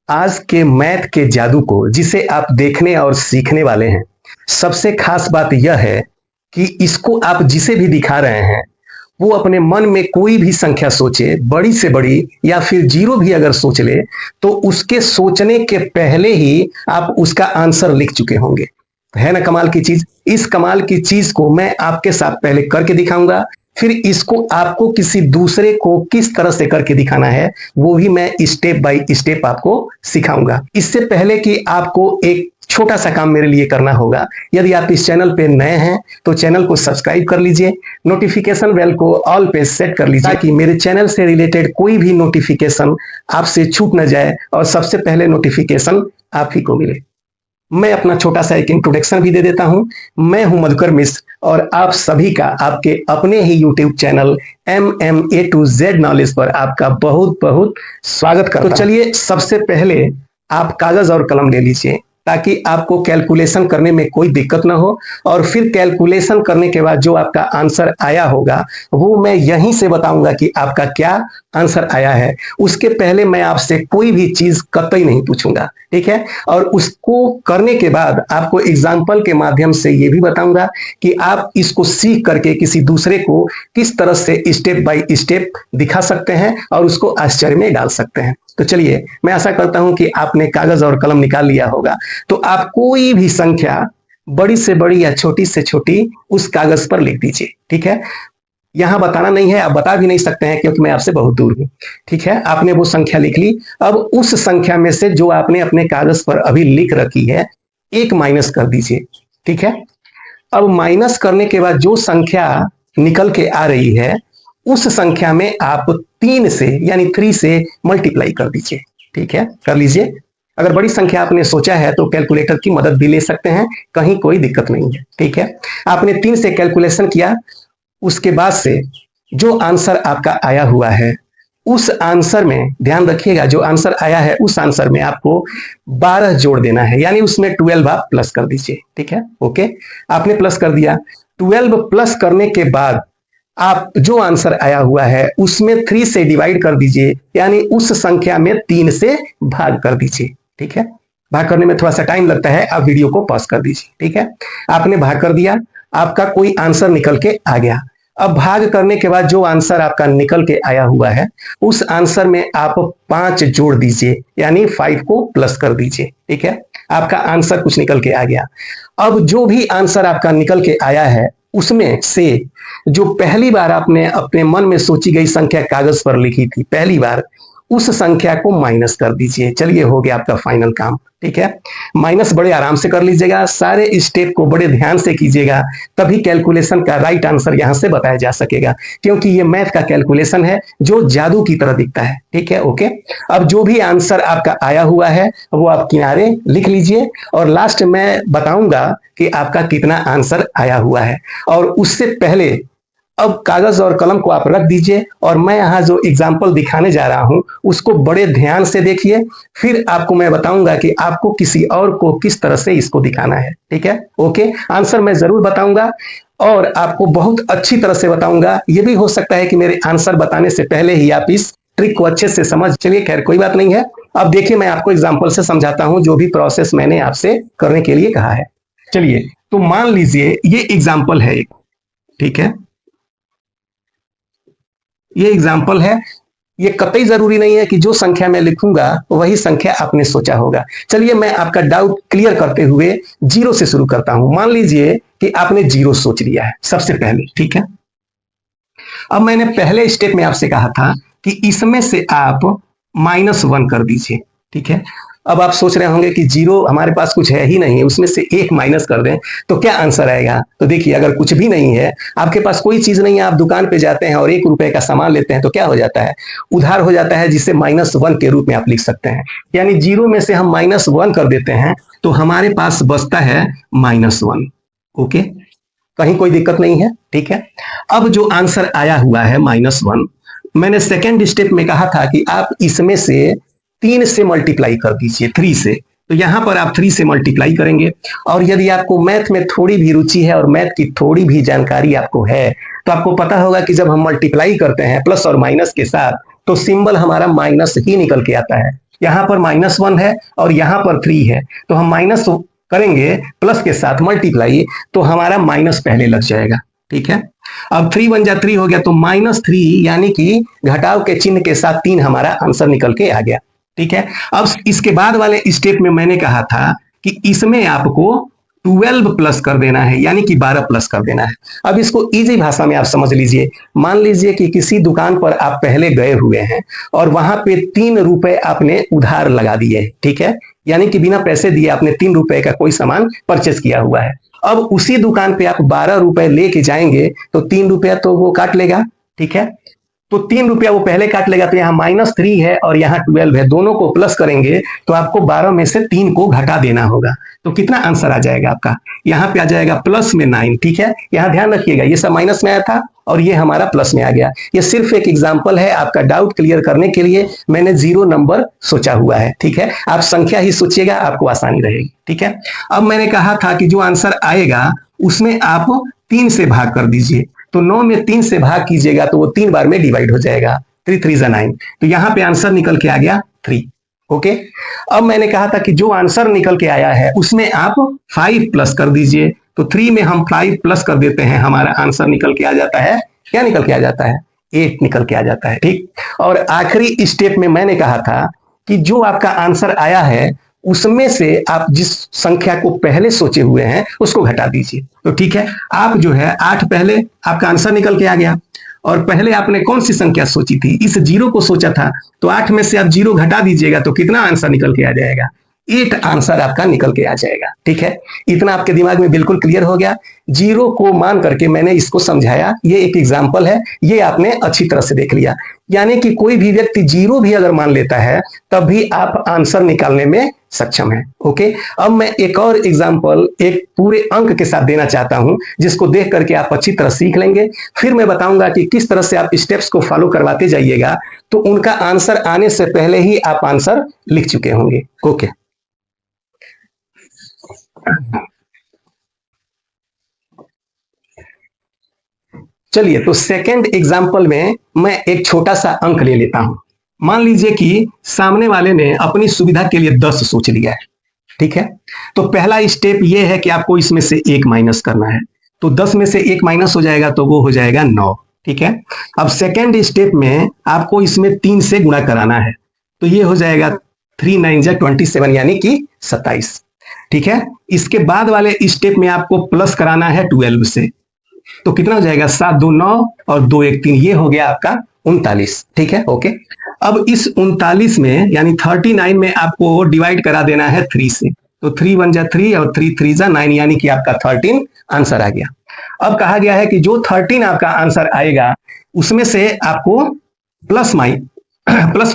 आज के मैथ के जादू को जिसे आप देखने और सीखने वाले हैं, सबसे खास बात यह है कि इसको आप जिसे भी दिखा रहे हैं, वो अपने मन में कोई भी संख्या सोचे, बड़ी से बड़ी या फिर जीरो भी अगर सोच ले, तो उसके सोचने के पहले ही आप उसका आंसर लिख चुके होंगे। है ना कमाल की चीज? इस कमाल की चीज को मैं आपके साथ पहले करके दिखाऊंगा, फिर इसको आपको किसी दूसरे को किस तरह से करके दिखाना है वो भी मैं स्टेप बाय स्टेप आपको सिखाऊंगा। इससे पहले कि आपको एक छोटा सा काम मेरे लिए करना होगा। यदि आप इस चैनल पे नए हैं तो चैनल को सब्सक्राइब कर लीजिए, नोटिफिकेशन बेल को ऑल पे सेट कर लीजिए ताकि मेरे चैनल से रिलेटेड कोई भी नोटिफिकेशन आपसे छूट न जाए और सबसे पहले नोटिफिकेशन आप ही को मिले। मैं अपना छोटा सा एक इंट्रोडक्शन भी दे देता हूं। मैं हूं मधुकर मिश्र और आप सभी का आपके अपने ही YouTube channel MMA to Z knowledge पर आपका बहुत बहुत स्वागत करता हूं। तो चलिए सबसे पहले आप कागज और कलम ले लीजिए ताकि आपको कैलकुलेशन करने में कोई दिक्कत ना हो, और फिर कैलकुलेशन करने के बाद जो आपका आंसर आया होगा वो मैं यहीं से बताऊंगा कि आपका क्या आंसर आया है। उसके पहले मैं आपसे कोई भी चीज कतई नहीं पूछूंगा, ठीक है? और उसको करने के बाद आपको एग्जाम्पल के माध्यम से ये भी बताऊंगा कि आप इसको सीख करके किसी दूसरे को किस तरह से स्टेप बाय स्टेप दिखा सकते हैं और उसको आश्चर्य में डाल सकते हैं। तो चलिए, मैं आशा करता हूं कि आपने कागज और कलम निकाल लिया होगा। तो आप कोई भी संख्या बड़ी से बड़ी या छोटी से छोटी उस कागज पर लिख दीजिए, ठीक है? यहां बताना नहीं है, आप बता भी नहीं सकते हैं क्योंकि मैं आपसे बहुत दूर हूं, ठीक है? आपने वो संख्या लिख ली। अब उस संख्या में से जो आपने अपने कागज पर अभी लिख रखी है, एक माइनस कर दीजिए, ठीक है? अब माइनस करने के बाद जो संख्या निकल के आ रही है उस संख्या में आप 3 से यानी 3 से मल्टीप्लाई कर दीजिए, ठीक है? कर लीजिए। अगर बड़ी संख्या आपने सोचा है तो कैलकुलेटर की मदद भी ले सकते हैं, कहीं कोई दिक्कत नहीं है, ठीक है? आपने 3 से कैलकुलेशन किया, उसके बाद से जो आंसर आपका आया हुआ है उस आंसर में ध्यान रखिएगा, जो आंसर आया है उस आंसर में आपको 12 जोड़ देना है, यानी उसमें 12 आप प्लस कर दीजिए, ठीक है? ओके, आपने प्लस कर दिया। 12 प्लस करने के बाद आप जो आंसर आया हुआ है उसमें 3 से डिवाइड कर दीजिए, यानी उस संख्या में 3 से भाग कर दीजिए, ठीक है? भाग करने में थोड़ा सा टाइम लगता है, आप वीडियो को पॉज कर दीजिए, ठीक है? आपने भाग कर दिया, आपका कोई आंसर निकल के आ गया। अब भाग करने के बाद जो आंसर आपका निकल के आया हुआ है उस आंसर में आप 5 जोड़ दीजिए, यानी 5 को प्लस कर दीजिए, ठीक है? आपका आंसर कुछ निकल के आ गया। अब जो भी आंसर आपका निकल के आया है उसमें से जो पहली बार आपने अपने मन में सोची गई संख्या कागज पर लिखी थी पहली बार, उस संख्या को माइनस कर दीजिए। चलिए, हो गया आपका फाइनल काम, ठीक है? माइनस बड़े आराम से कर लीजिएगा, सारे स्टेप को बड़े ध्यान से कीजिएगा, तभी कैलकुलेशन का राइट आंसर यहां से बताया जा सकेगा, क्योंकि ये मैथ का कैलकुलेशन है जो जादू की तरह दिखता है, ठीक है? ओके, अब जो भी आंसर आपका आया हुआ है वो आप किनारे लिख लीजिए और लास्ट में बताऊंगा कि आपका कितना आंसर आया हुआ है। और उससे पहले अब कागज और कलम को आप रख दीजिए और मैं यहाँ जो एग्जाम्पल दिखाने जा रहा हूं उसको बड़े ध्यान से देखिए, फिर आपको मैं बताऊंगा कि आपको किसी और को किस तरह से इसको दिखाना है, ठीक है? ओके, आंसर मैं जरूर बताऊंगा और आपको बहुत अच्छी तरह से बताऊंगा। ये भी हो सकता है कि मेरे आंसर बताने से पहले ही आप इस ट्रिक को अच्छे से समझ चलिए, खैर कोई बात नहीं है। अब देखिए, मैं आपको एग्जाम्पल से समझाता हूं जो भी प्रोसेस मैंने आपसे करने के लिए कहा है। चलिए, तो मान लीजिए ये एग्जाम्पल है एक, ठीक है? ये एग्जाम्पल है, ये कतई जरूरी नहीं है कि जो संख्या मैं लिखूंगा वही संख्या आपने सोचा होगा। चलिए, मैं आपका डाउट क्लियर करते हुए जीरो से शुरू करता हूं। मान लीजिए कि आपने जीरो सोच लिया है सबसे पहले, ठीक है? अब मैंने पहले स्टेप में आपसे कहा था कि इसमें से आप -1 कर दीजिए, ठीक है? अब आप सोच रहे होंगे कि जीरो हमारे पास कुछ है ही नहीं, उसमें से एक माइनस कर दें तो क्या आंसर आएगा? तो देखिए, अगर कुछ भी नहीं है, आपके पास कोई चीज नहीं है, आप दुकान पे जाते हैं और 1 रुपए का सामान लेते हैं तो क्या हो जाता है? उधार हो जाता है, जिसे -1 के रूप में आप लिख सकते हैं। यानी जीरो में से हम -1 कर देते हैं तो हमारे पास बचता है -1। ओके, कहीं कोई दिक्कत नहीं है, ठीक है? अब जो आंसर आया हुआ है -1, मैंने सेकेंड स्टेप में कहा था कि आप इसमें से 3 से मल्टीप्लाई कर दीजिए, 3 से। तो यहां पर आप 3 से मल्टीप्लाई करेंगे। और यदि आपको मैथ में थोड़ी भी रुचि है और मैथ की थोड़ी भी जानकारी आपको है तो आपको पता होगा कि जब हम मल्टीप्लाई करते हैं प्लस और माइनस के साथ तो सिंबल हमारा माइनस ही निकल के आता है। यहाँ पर -1 है और यहाँ पर 3 है, तो हम माइनस करेंगे प्लस के साथ मल्टीप्लाई, तो हमारा माइनस पहले लग जाएगा। ठीक है, अब 3 1 जा 3 हो गया, तो -3 यानी कि घटाव के चिन्ह के साथ 3 हमारा आंसर निकल के आ गया। ठीक है, अब इसके बाद वाले स्टेप में मैंने कहा था कि इसमें आपको 12 प्लस कर देना है, यानी कि 12 प्लस कर देना है। अब इसको इजी भाषा में आप समझ लीजिए। मान लीजिए कि किसी दुकान पर आप पहले गए हुए हैं और वहां पे 3 रुपए आपने उधार लगा दिए। ठीक है, यानी कि बिना पैसे दिए आपने 3 रुपए का कोई सामान परचेस किया हुआ है। अब उसी दुकान पे आप 12 रुपए लेके जाएंगे तो 3 रुपया तो वो काट लेगा। ठीक है, तो 3 रुपया वो पहले काट लेगा, तो यहाँ -3 है और यहाँ 12 है, दोनों को प्लस करेंगे तो आपको 12 में से 3 को घटा देना होगा। तो कितना आंसर आ जाएगा आपका? यहाँ पे आ जाएगा प्लस में 9। ठीक है, यहाँ ध्यान रखिएगा, ये सब माइनस में आया था और ये हमारा प्लस में आ गया। ये सिर्फ एक एग्जाम्पल है, आपका डाउट क्लियर करने के लिए मैंने 0 नंबर सोचा हुआ है। ठीक है, आप संख्या ही सोचिएगा, आपको आसानी रहेगी। ठीक है, अब मैंने कहा था कि जो आंसर आएगा उसमें आप 3 से भाग कर दीजिए, तो 9 में 3 से भाग कीजिएगा तो वो 3 बार में डिवाइड हो जाएगा। 3 3 जा 9, तो यहाँ पे आंसर निकल के आ गया 3। ओके, अब मैंने कहा था कि जो आंसर निकल के आया है उसमें आप 5 प्लस कर दीजिए, तो 3 में हम 5 प्लस कर देते हैं, हमारा आंसर निकल के आ जाता है, क्या निकल के आ जाता है? 8 निकल के आ जाता है। ठीक, और आखिरी स्टेप में मैंने कहा था कि जो आपका आंसर आया है उसमें से आप जिस संख्या को पहले सोचे हुए हैं उसको घटा दीजिए। तो ठीक है, आप जो है 8 पहले आपका आंसर निकल के आ गया, और पहले आपने कौन सी संख्या सोची थी? इस 0 को सोचा था, तो 8 में से आप 0 घटा दीजिएगा तो कितना आंसर निकल के आ जाएगा? 8 आंसर आपका निकल के आ जाएगा। ठीक है, इतना आपके दिमाग में बिल्कुल क्लियर हो गया। 0 को मान करके मैंने इसको समझाया, ये एक एग्जाम्पल है, ये आपने अच्छी तरह से देख लिया। यानी कि कोई भी व्यक्ति 0 भी अगर मान लेता है तब भी आप आंसर निकालने में सक्षम है। ओके, अब मैं एक और एग्जाम्पल एक पूरे अंक के साथ देना चाहता हूं, जिसको देख करके आप अच्छी तरह सीख लेंगे। फिर मैं बताऊंगा कि किस तरह से आप स्टेप्स को फॉलो करवाते जाइएगा, तो उनका आंसर आने से पहले ही आप आंसर लिख चुके होंगे। ओके, चलिए, तो सेकंड एग्जाम्पल में मैं एक छोटा सा अंक ले लेता हूं। मान लीजिए कि सामने वाले ने अपनी सुविधा के लिए 10 सोच लिया है। ठीक है, तो पहला स्टेप ये है कि आपको इसमें से 1 माइनस करना है, तो 10 में से 1 माइनस हो जाएगा तो वो हो जाएगा 9। ठीक है, अब सेकेंड स्टेप में आपको इसमें 3 से गुणा कराना है, तो ये हो जाएगा 3 9 जा 27 यानी कि 27। ठीक है, इसके बाद वाले स्टेप में आपको प्लस कराना है 12 से, तो कितना हो जाएगा? 7 2 9 और 2 1 3, ये हो गया आपका 39। ठीक है, ओके, अब इस 39 में यानी 39 में आपको डिवाइड करा देना है 3 से, तो 3 1 जा 3 और 3 3 जा 9 यानी कि आपका 13 आंसर आ गया। अब कहा गया है कि जो 13 आपका आंसर आएगा उसमें से आपको प्लस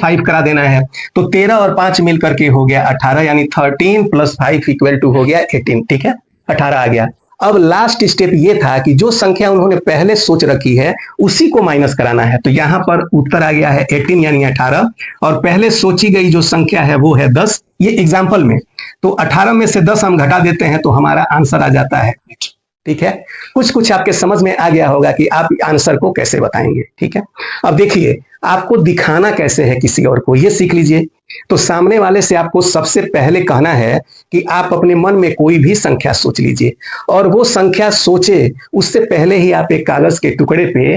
5 करा देना है, तो 13 और 5 मिल करके हो गया 18, यानी 13 + 5 = हो गया 18। ठीक है, 18 आ गया। अब लास्ट स्टेप ये था कि जो संख्या उन्होंने पहले सोच रखी है उसी को माइनस कराना है, तो यहां पर उत्तर आ गया है 18 यानी 18, और पहले सोची गई जो संख्या है वो है 10, ये एग्जाम्पल में। तो 18 में से 10 हम घटा देते हैं तो हमारा आंसर आ जाता है 8। ठीक है, कुछ आपके समझ में आ गया होगा कि आप आंसर को कैसे बताएंगे। ठीक है, अब देखिए आपको दिखाना कैसे है किसी और को, ये सीख लीजिए। तो सामने वाले से आपको सबसे पहले कहना है कि आप अपने मन में कोई भी संख्या सोच लीजिए, और वो संख्या सोचे उससे पहले ही आप एक कागज के टुकड़े पे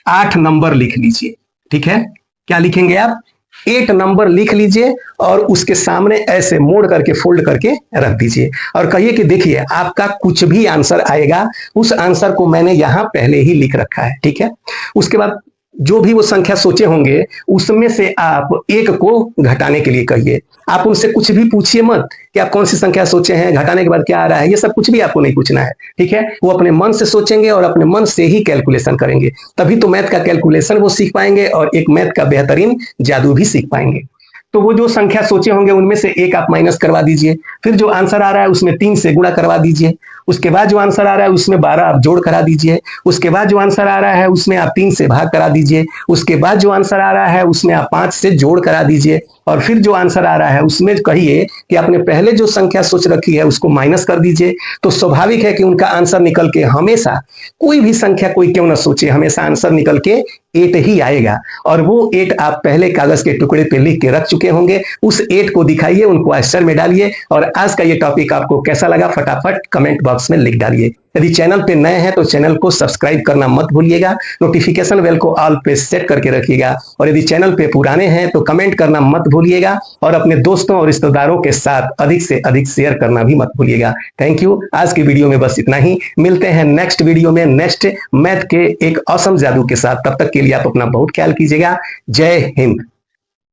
8 नंबर लिख लीजिए। ठीक है, क्या लिखेंगे आप? 8 नंबर लिख लीजिए और उसके सामने ऐसे मोड़ करके फोल्ड करके रख दीजिए और कहिए कि देखिए आपका कुछ भी आंसर आएगा उस आंसर को मैंने यहां पहले ही लिख रखा है। ठीक है, उसके बाद जो भी वो संख्या सोचे होंगे उसमें से आप 1 को घटाने के लिए कहिए। आप उनसे कुछ भी पूछिए मत कि आप कौन सी संख्या सोचे हैं, घटाने के बाद क्या आ रहा है, ये सब कुछ भी आपको नहीं पूछना है। ठीक है, वो अपने मन से सोचेंगे और अपने मन से ही कैलकुलेशन करेंगे, तभी तो मैथ का कैलकुलेशन वो सीख पाएंगे और एक मैथ का बेहतरीन जादू भी सीख पाएंगे। तो वो जो संख्या सोचे होंगे उनमें से 1 आप माइनस करवा दीजिए, फिर जो आंसर आ रहा है उसमें 3 से गुणा करवा दीजिए, उसके बाद जो आंसर आ रहा है उसमें 12 आप जोड़ करा दीजिए, उसके बाद जो आंसर आ रहा है उसमें आप 3 से भाग करा दीजिए, उसके बाद जो आंसर आ रहा है उसमें आप 5 से जोड़ करा दीजिए, और फिर जो आंसर आ रहा है उसमें कहिए कि आपने पहले जो संख्या सोच रखी है उसको माइनस कर दीजिए। तो स्वाभाविक है कि उनका आंसर निकल के हमेशा, कोई भी संख्या कोई क्यों ना सोचे, हमेशा आंसर निकल के एट ही आएगा और वो एट आप पहले कागज के टुकड़े पे लिख के रख चुके होंगे। उस एट को दिखाइए, उनको क्वेश्चन में डालिए और आज का ये टॉपिक आपको कैसा लगा फटाफट कमेंट बॉक्स में लिख डालिए। यदि चैनल पे नए हैं तो चैनल को सब्सक्राइब करना मत भूलिएगा, नोटिफिकेशन बेल को ऑल पे सेट करके रखिएगा और यदि चैनल पे पुराने हैं तो कमेंट करना मत भूलिएगा और अपने दोस्तों और रिश्तेदारों के साथ अधिक से अधिक शेयर करना भी मत भूलिएगा। Thank you. आज की वीडियो में बस इतना ही, मिलते हैं नेक्स्ट वीडियो में नेक्स्ट मैथ के एक ऑसम जादू के साथ। तब तक के लिए आप अपना बहुत ख्याल कीजिएगा। जय हिंद।